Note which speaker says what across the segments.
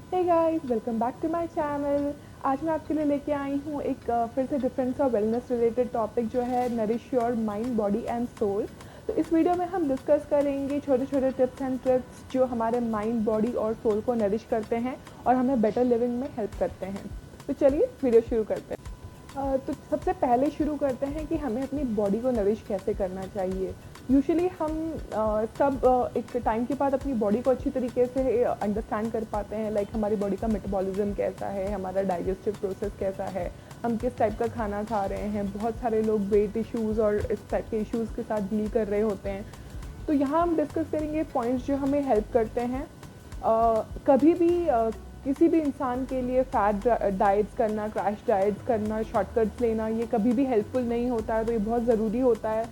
Speaker 1: Hey guys, welcome back to my channel. आज मैं आपके लिए लेके आई हूँ एक फिर से डिफरेंट सा वेलनेस रिलेटेड टॉपिक जो है nourish your mind body and soul. तो इस वीडियो में हम डिस्कस करेंगे छोटे छोटे टिप्स एंड ट्रिक्स जो हमारे माइंड बॉडी और सोल को नरिश करते हैं और हमें बेटर लिविंग में हेल्प करते हैं। तो चलिए वीडियो शुरू करते हैं। तो सबसे पहले शुरू करते हैं कि हमें अपनी बॉडी को नरिश कैसे करना चाहिए। यूजुअली हम सब एक टाइम के बाद अपनी बॉडी को अच्छी तरीके से अंडरस्टैंड कर पाते हैं, लाइक हमारी बॉडी का मेटाबॉलिज्म कैसा है, हमारा डाइजेस्टिव प्रोसेस कैसा है, हम किस टाइप का खाना खा रहे हैं। बहुत सारे लोग वेट इश्यूज़ और इस टाइप के इश्यूज़ के साथ डील कर रहे होते हैं। तो यहाँ हम डिस्कस करेंगे पॉइंट्स जो हमें हेल्प करते हैं। कभी भी किसी भी इंसान के लिए फैट डाइट्स करना, क्रैश डाइट्स करना, शॉर्टकट्स लेना, ये कभी भी हेल्पफुल नहीं होता है। तो ये बहुत ज़रूरी होता है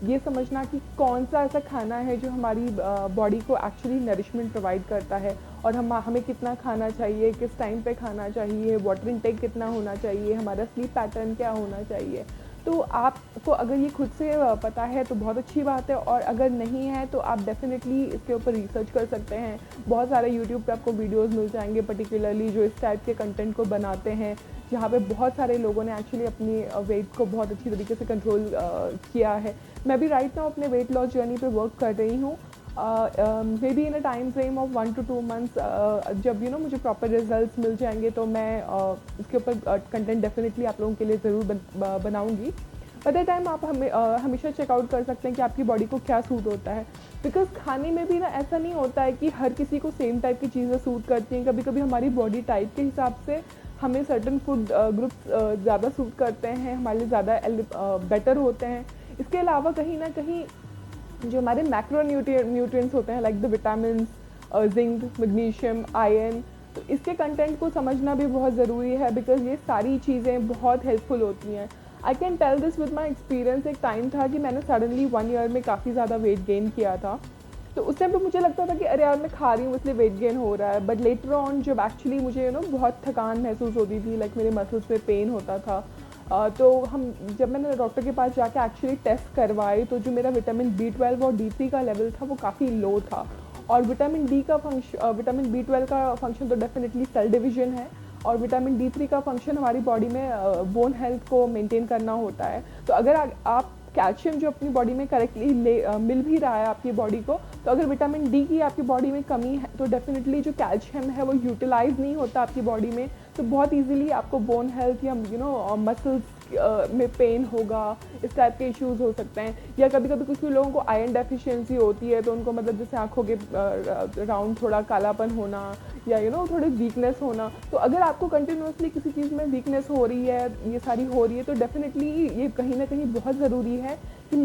Speaker 1: ये समझना कि कौन सा ऐसा खाना है जो हमारी बॉडी को एक्चुअली नरिशमेंट प्रोवाइड करता है और हमें कितना खाना चाहिए, किस टाइम पे खाना चाहिए, वाटर इनटेक कितना होना चाहिए, हमारा स्लीप पैटर्न क्या होना चाहिए। तो आपको अगर ये खुद से पता है तो बहुत अच्छी बात है, और अगर नहीं है तो आप डेफिनेटली इसके ऊपर रिसर्च कर सकते हैं। बहुत सारे यूट्यूब पे आपको वीडियोस मिल जाएंगे पर्टिकुलरली जो इस टाइप के कंटेंट को बनाते हैं, जहाँ पे बहुत सारे लोगों ने एक्चुअली अपनी वेट को बहुत अच्छी तरीके से कंट्रोल किया है। मैं भी राइट नाउ अपने वेट लॉस जर्नी पे वर्क कर रही हूँ। May be in a time frame of 1 to 2 months, जब मुझे प्रॉपर रिजल्ट्स मिल जाएंगे तो मैं इसके ऊपर कंटेंट डेफिनेटली आप लोगों के लिए ज़रूर बनाऊंगी। बाय द टाइम आप हमेशा चेकआउट कर सकते हैं कि आपकी बॉडी को क्या सूट होता है। बिकॉज खाने में भी ना ऐसा नहीं होता है कि हर किसी को सेम टाइप की चीज़ें सूट करती हैं। कभी कभी हमारी बॉडी टाइप के हिसाब से हमें सर्टन फूड ग्रुप्स ज़्यादा सूट करते हैं, हमारे लिए ज़्यादा बेटर होते हैं। इसके अलावा कहीं ना कहीं जो हमारे मैक्रो न्यूट्रिएंट्स होते हैं, like the vitamin, zinc, magnesium, iron, तो इसके कंटेंट को समझना भी बहुत ज़रूरी है। बिकॉज ये सारी चीज़ें बहुत हेल्पफुल होती हैं। I can tell this with my experience. एक टाइम था कि मैंने सडनली 1 ईयर में काफ़ी ज़्यादा वेट गेन किया था। तो उस टाइम पे मुझे लगता था कि अरे यार मैं खा रही हूँ इसलिए वेट गेन हो रहा है। बट लेटर ऑन जब एक्चुअली मुझे बहुत थकान महसूस होती थी, लाइक मेरे मसल्स में पेन होता था, तो जब मैंने डॉक्टर के पास जाके एक्चुअली टेस्ट करवाए तो जो मेरा विटामिन B12 और D3 का लेवल था वो काफ़ी लो था। और विटामिन B12 का फंक्शन तो डेफिनेटली सेल डिवीजन है, और विटामिन D3 का फंक्शन हमारी बॉडी में बोन हेल्थ को मेंटेन करना होता है। तो अगर आप कैल्शियम जो अपनी बॉडी में करेक्टली मिल भी रहा है आपकी बॉडी को, तो अगर विटामिन डी की आपकी बॉडी में कमी है तो डेफिनेटली जो कैल्शियम है वो यूटिलाइज नहीं होता आपकी बॉडी में। तो बहुत इजीली आपको बोन हेल्थ या मसल्स में पेन होगा, इस टाइप के इश्यूज हो सकते हैं। या कभी कभी कुछ लोगों को आयरन डेफिशिएंसी होती है, तो उनको मतलब जैसे आंखों के राउंड थोड़ा कालापन होना, या थोड़ी वीकनेस होना। तो अगर आपको कंटिन्यूसली किसी चीज़ में वीकनेस हो रही है, ये सारी हो रही है, तो डेफिनेटली ये कहीं ना कहीं बहुत ज़रूरी है कि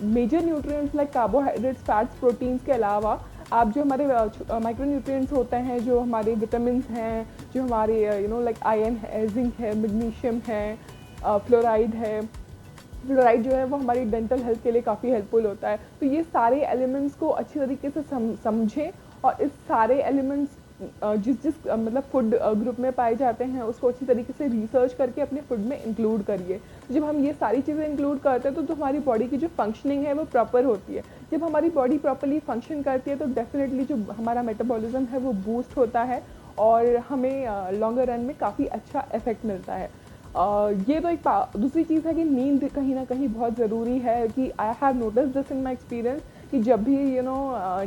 Speaker 1: major nutrients like carbohydrates, fats, proteins के अलावा आप जो हमारे माइक्रो न्यूट्रिएंट्स होते हैं, जो हमारे विटामिन हैं, जो हमारे लाइक आयरन है, जिंक है, मैग्नीशियम है, फ्लोराइड है। फ्लोराइड जो है वो हमारी डेंटल हेल्थ के लिए काफ़ी हेल्पफुल होता है। तो ये सारे एलिमेंट्स को अच्छी तरीके से समझें, और इस सारे एलिमेंट्स जिस जिस मतलब फूड ग्रुप में पाए जाते हैं उसको अच्छी तरीके से रिसर्च करके अपने फूड में इंक्लूड करिए। जब हम ये सारी चीज़ें इंक्लूड करते हैं तो हमारी बॉडी की जो फंक्शनिंग है वो प्रॉपर होती है। जब हमारी बॉडी प्रॉपरली फंक्शन करती है तो डेफिनेटली जो हमारा मेटाबॉलिज्म है वो बूस्ट होता है, और हमें लॉन्गर रन में काफ़ी अच्छा इफेक्ट मिलता है। ये तो एक दूसरी चीज़ है कि नींद कहीं ना कहीं बहुत ज़रूरी है। कि I have notice this in my experience कि जब भी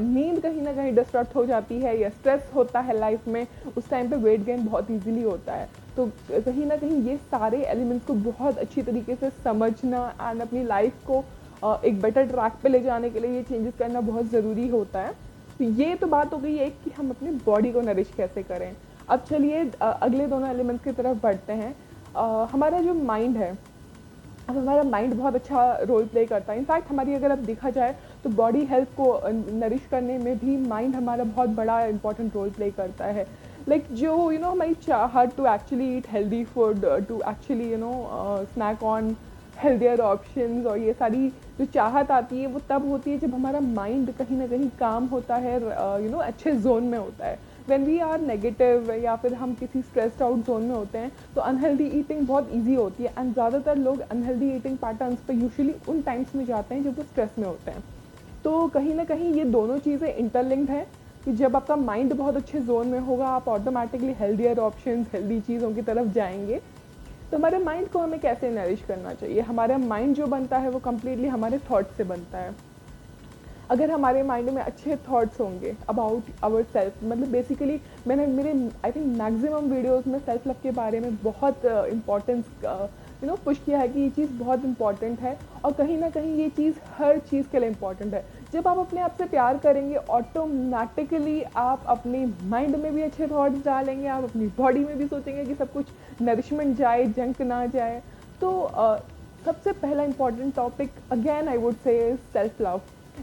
Speaker 1: नींद कहीं ना कहीं डिस्टर्ब हो जाती है या स्ट्रेस होता है लाइफ में, उस टाइम पे वेट गेन बहुत इजीली होता है। तो कहीं ना कहीं ये सारे एलिमेंट्स को बहुत अच्छी तरीके से समझना एंड अपनी लाइफ को एक बेटर ट्रैक पे ले जाने के लिए ये चेंजेस करना बहुत ज़रूरी होता है। तो ये तो बात हो गई है कि हम अपनी बॉडी को नरिश कैसे करें। अब चलिए अगले दोनों एलिमेंट्स की तरफ बढ़ते हैं। हमारा जो माइंड है, अब हमारा माइंड बहुत अच्छा रोल प्ले करता है। इनफैक्ट हमारी अगर अब देखा जाए तो बॉडी हेल्थ को नरिश करने में भी माइंड हमारा बहुत बड़ा इंपॉर्टेंट रोल प्ले करता है। लाइक जो हमारी चाहत to actually eat healthy food, to actually snack on healthier options, और ये सारी जो चाहत आती है वो तब होती है जब हमारा माइंड कहीं ना कहीं काम होता है, अच्छे जोन में होता है। व्हेन वी आर नेगेटिव या फिर हम किसी स्ट्रेस्ड आउट जोन में होते हैं तो अनहेल्दी ईटिंग बहुत ईजी होती है। एंड ज़्यादातर लोग अनहेल्दी ईटिंग पैटर्न्स पर यूजुअली उन टाइम्स में जाते हैं जब वो स्ट्रेस में होते हैं। तो कहीं ना कहीं ये दोनों चीज़ें इंटरलिंक्ड हैं। कि जब आपका माइंड बहुत अच्छे जोन में होगा आप ऑटोमेटिकली हेल्दियर ऑप्शंस, हेल्दी चीज़ों की तरफ जाएंगे। तो हमारे माइंड को हमें कैसे नरिश करना चाहिए? हमारा माइंड जो बनता है वो कम्प्लीटली हमारे थॉट से बनता है। अगर हमारे माइंड में अच्छे थॉट्स होंगे अबाउट आवर सेल्फ, मतलब बेसिकली मैंने मेरे आई थिंक मैक्सिमम वीडियोस में सेल्फ लव के बारे में बहुत इम्पोर्टेंस पुश किया है कि ये चीज़ बहुत इंपॉर्टेंट है, और कहीं ना कहीं ये चीज़ हर चीज़ के लिए इम्पॉर्टेंट है। जब आप अपने आप से प्यार करेंगे ऑटोमेटिकली आप अपने माइंड में भी अच्छे थॉट्स डालेंगे, आप अपनी बॉडी में भी सोचेंगे कि सब कुछ नरिशमेंट जाए, जंक ना जाए। तो सबसे पहला important topic again I would say self love.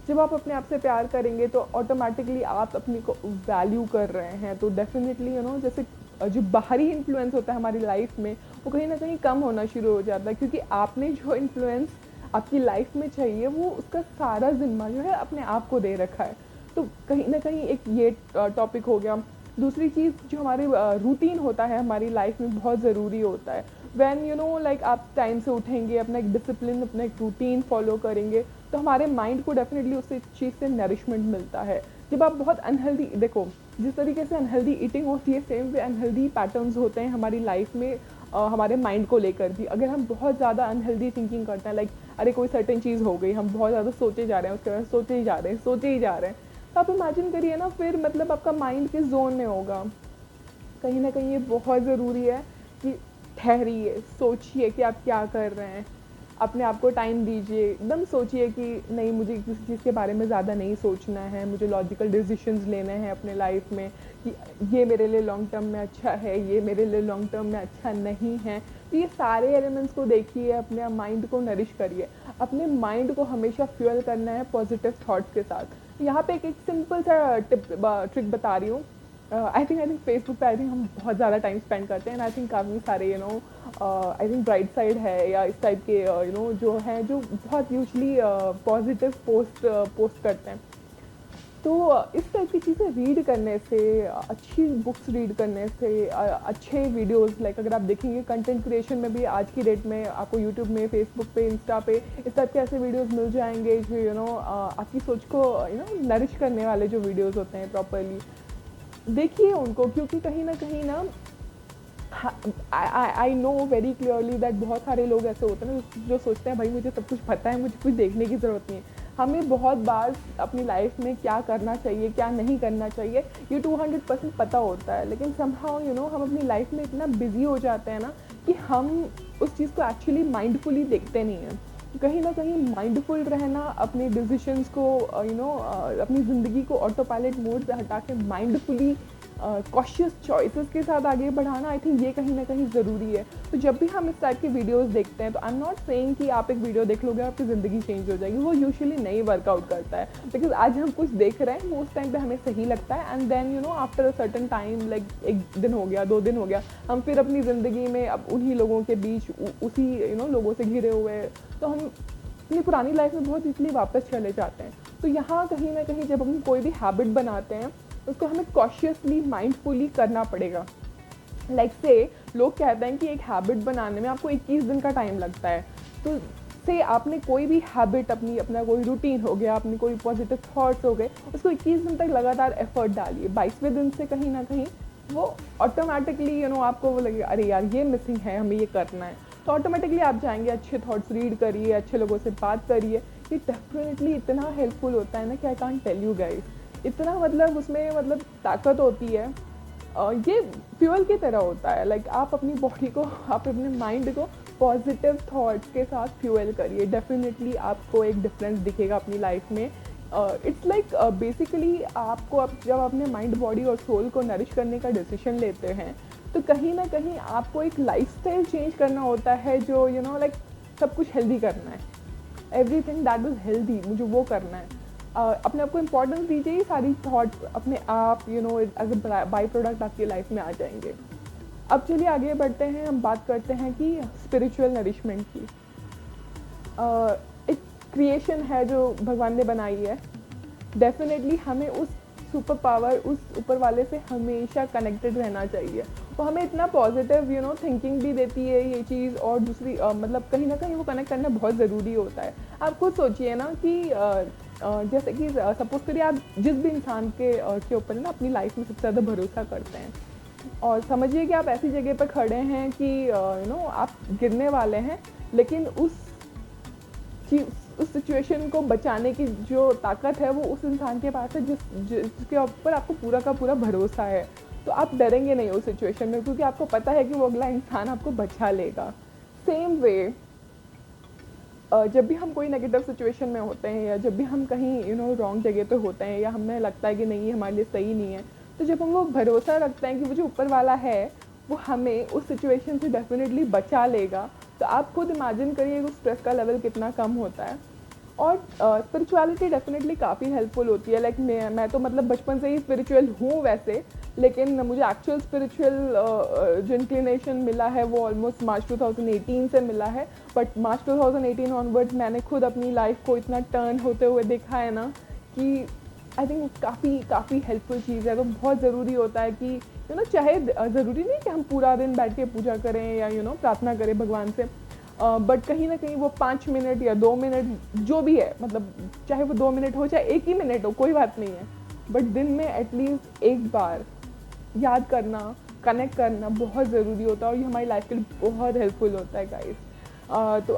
Speaker 1: जब आप अपने आप से प्यार करेंगे तो ऑटोमेटिकली आप अपने को वैल्यू कर रहे हैं, तो डेफिनेटली जैसे जो बाहरी इन्फ्लुएंस होता है हमारी लाइफ में वो कहीं ना कहीं कम होना शुरू हो जाता है, क्योंकि आपने जो इन्फ्लुएंस आपकी लाइफ में चाहिए वो उसका सारा जिम्मा जो है अपने आप को दे रखा है। तो कहीं ना कहीं एक ये टॉपिक हो गया। दूसरी चीज़ जो हमारी रूटीन होता है हमारी लाइफ में बहुत ज़रूरी होता है। वैन लाइक आप टाइम से उठेंगे, अपना एक डिसिप्लिन, अपना एक रूटीन फॉलो करेंगे, तो हमारे माइंड को डेफिनेटली उस चीज़ से नरिशमेंट मिलता है। जब आप बहुत अनहेल्दी, देखो जिस तरीके से अनहेल्दी ईटिंग होती है सेम वे अनहेल्दी पैटर्न्स होते हैं हमारी लाइफ में हमारे माइंड को लेकर भी। अगर हम बहुत ज़्यादा अनहेल्दी थिंकिंग करते हैं, लाइक अरे कोई सर्टेन चीज़ हो गई, हम बहुत ज़्यादा सोचे जा रहे हैं, उसके बाद सोचे ही जा रहे हैं, सोचे ही जा रहे हैं, तो आप इमेजिन करिए ना, फिर मतलब आपका माइंड किस जोन में होगा। कहीं ना कहीं ये बहुत ज़रूरी है कि ठहरिए, सोचिए कि आप क्या कर रहे हैं, अपने आप को टाइम दीजिए, एकदम सोचिए कि नहीं मुझे किसी चीज़ के बारे में ज़्यादा नहीं सोचना है, मुझे लॉजिकल डिसीजंस लेने हैं अपने लाइफ में कि ये मेरे लिए लॉन्ग टर्म में अच्छा है, ये मेरे लिए लॉन्ग टर्म में अच्छा नहीं है। तो ये सारे एलिमेंट्स को देखिए, अपने माइंड को नरिश करिए। अपने माइंड को हमेशा फ्यूल करना है पॉजिटिव थाट्स के साथ। यहाँ पे एक सिंपल सा ट्रिक बता रही हूँ। आई थिंक फेसबुक पे आई थिंक हम बहुत ज़्यादा टाइम स्पेंड करते हैं, एंड आई थिंक काफ़ी सारे आई थिंक ब्राइट साइड है या इस टाइप के जो हैं जो बहुत यूजली पॉजिटिव पोस्ट करते हैं। तो इस टाइप की चीज़ें रीड करने से, अच्छी बुक्स रीड करने से, अच्छे वीडियोस, लाइक अगर आप देखेंगे कंटेंट क्रिएशन में भी आज की डेट में आपको यूट्यूब में, फेसबुक पे, इंस्टा पे इस टाइप के ऐसे वीडियोस मिल जाएंगे जो आपकी सोच को नरिश करने वाले जो वीडियोस होते हैं, प्रॉपरली देखिए उनको। क्योंकि कहीं ना I know very clearly that बहुत सारे लोग ऐसे होते हैं ना जो सोचते हैं भाई मुझे सब कुछ पता है, मुझे कुछ देखने की ज़रूरत नहीं है। हमें बहुत बार अपनी लाइफ में क्या करना चाहिए, क्या नहीं करना चाहिए, ये 200% पता होता है, लेकिन समहाउ हम अपनी लाइफ में इतना बिजी हो जाते हैं ना कि हम उस चीज़ को एक्चुअली माइंडफुली देखते नहीं हैं। कहीं ना कहीं माइंडफुल रहना, अपने डिसीजंस को अपनी ज़िंदगी को ऑटो पायलट मोड से हटा के माइंडफुली कॉशियस चॉइसेस के साथ आगे बढ़ाना, आई थिंक ये कहीं ना कहीं ज़रूरी है। तो जब भी हम इस टाइप के वीडियोस देखते हैं तो आई एम नॉट सेइंग कि आप एक वीडियो देख लोगे आपकी ज़िंदगी चेंज हो जाएगी, वो यूजुअली नहीं वर्कआउट करता है। बिकॉज आज हम कुछ देख रहे हैं वो उस टाइम पे हमें सही लगता है, and then after a certain time, like एक दिन हो गया, 2 दिन हो गया, हम फिर अपनी ज़िंदगी में अब उन्हीं लोगों के बीच उसी लोगों से घिरे हुए, तो हम अपनी पुरानी लाइफ में बहुत इसलिए वापस चले जाते हैं। तो यहाँ कहीं ना कहीं जब हम कोई भी हैबिट बनाते हैं उसको हमें कॉशियसली, माइंडफुली करना पड़ेगा। लाइक से लोग कहते हैं कि एक हैबिट बनाने में आपको 21 दिन का टाइम लगता है। तो से आपने कोई भी हैबिट, अपना कोई रूटीन हो गया, अपनी कोई पॉजिटिव थॉट्स हो गए, उसको 21 दिन तक लगातार एफर्ट डालिए। 22वें दिन से कहीं ना कहीं वो ऑटोमेटिकली आपको वो लगेगा अरे यार ये मिसिंग है, हमें ये करना है। तो ऑटोमेटिकली आप जाएंगे, अच्छे थॉट्स रीड करिए, अच्छे लोगों से बात करिए। ये डेफिनेटली इतना हेल्पफुल होता है ना कि I can't tell you guys, इतना उसमें ताकत होती है। ये फ्यूल की तरह होता है। लाइक आप अपनी बॉडी को, आप अपने माइंड को पॉजिटिव थॉट्स के साथ फ्यूल करिए, डेफिनेटली आपको एक डिफरेंस दिखेगा अपनी लाइफ में। इट्स लाइक बेसिकली आपको जब अपने माइंड, बॉडी और सोल को नरिश करने का डिसीजन लेते हैं तो कहीं ना कहीं आपको एक लाइफस्टाइल चेंज करना होता है जो लाइक सब कुछ हेल्दी करना है, एवरीथिंग दैट इज़ हेल्दी मुझे वो करना है। अपने आप को इम्पोर्टेंस दीजिए, ये सारी थॉट्स अपने आप एज अ बाई प्रोडक्ट आपकी लाइफ में आ जाएंगे। अब चलिए आगे बढ़ते हैं, हम बात करते हैं कि स्पिरिचुअल नरिशमेंट की। एक क्रिएशन है जो भगवान ने बनाई है, डेफिनेटली हमें उस सुपर पावर, उस ऊपर वाले से हमेशा कनेक्टेड रहना चाहिए। वो हमें इतना पॉजिटिव थिंकिंग भी देती है ये चीज़, और दूसरी मतलब कहीं ना कहीं वो कनेक्ट करना बहुत ज़रूरी होता है। आप खुद सोचिए ना कि जैसे कि सपोज करिए आप जिस भी इंसान के ऊपर है ना अपनी लाइफ में सबसे ज़्यादा भरोसा करते हैं, और समझिए कि आप ऐसी जगह पर खड़े हैं कि आप गिरने वाले हैं, लेकिन उस सिचुएशन को बचाने की जो ताकत है वो उस इंसान के पास है जिसके ऊपर आपको पूरा का पूरा भरोसा है। तो आप डरेंगे नहीं उस सिचुएशन में, क्योंकि आपको पता है कि वो अगला इंसान आपको बचा लेगा। सेम वे जब भी हम कोई नेगेटिव सिचुएशन में होते हैं, या जब भी हम कहीं रॉन्ग जगह पे होते हैं, या हमें लगता है कि नहीं ये हमारे लिए सही नहीं है, तो जब हम वो भरोसा रखते हैं कि वो जो ऊपर वाला है वो हमें उस सिचुएशन से डेफिनेटली बचा लेगा, तो आप खुद इमेजिन करिए उस स्ट्रेस का लेवल कितना कम होता है। और स्पिरिचुअलिटी डेफिनेटली काफ़ी हेल्पफुल होती है। लाइक मैं तो मतलब बचपन से ही स्पिरिचुअल हूँ वैसे, लेकिन मुझे एक्चुअल स्पिरिचुअल जो इंक्लिनेशन मिला है वो ऑलमोस्ट मार्च 2018 से मिला है। बट मार्च 2018 ऑनवर्ड्स मैंने खुद अपनी लाइफ को इतना टर्न होते हुए देखा है ना कि आई थिंक काफ़ी हेल्पफुल चीज़ है। तो बहुत ज़रूरी होता है कि चाहे ज़रूरी नहीं कि हम पूरा दिन बैठ के पूजा करें या प्रार्थना करें भगवान से, बट कहीं ना कहीं वो 5 मिनट या 2 मिनट जो भी है, मतलब चाहे वो 2 मिनट हो चाहे 1 ही मिनट हो, कोई बात नहीं है, बट दिन में एटलीस्ट एक बार याद करना, कनेक्ट करना बहुत ज़रूरी होता है, और ये हमारी लाइफ के लिए बहुत हेल्पफुल होता है गाइस। तो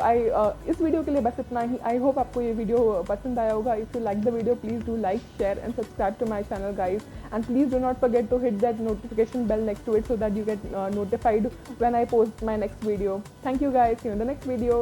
Speaker 1: इस वीडियो के लिए बस इतना ही। आई होप आपको ये वीडियो पसंद आया होगा। If you like the video please do like, share and subscribe to my channel guys, and please do not forget to hit that notification bell next to it so that you get notified when I post my next video. Thank you guys, see you in the next video.